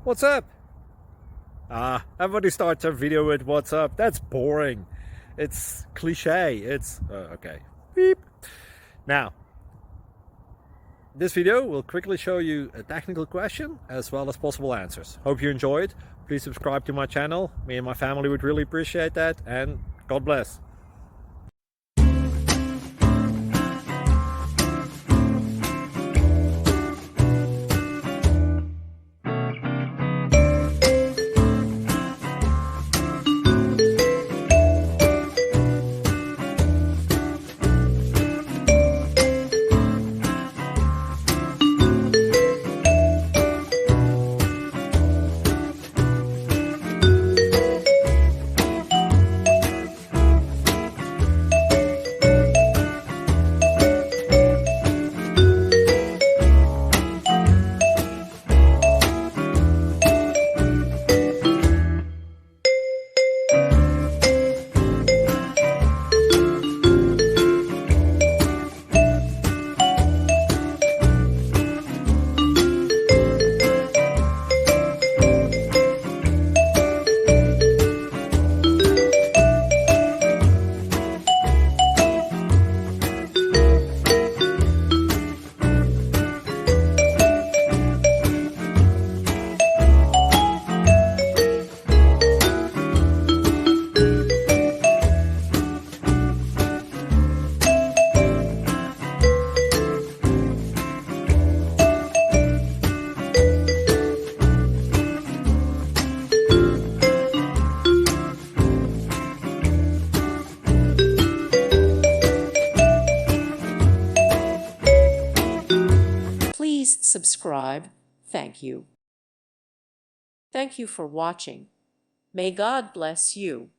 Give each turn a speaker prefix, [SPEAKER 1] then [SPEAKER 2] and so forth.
[SPEAKER 1] What's up? Everybody starts a video with what's up. That's boring. It's cliche. It's okay. Beep. Now, this video will quickly show you a technical question as well as possible answers. Hope you enjoy it. Please subscribe to my channel. Me and my family would really appreciate that, and God bless.
[SPEAKER 2] Please subscribe. Thank you. Thank you for watching. May God bless you.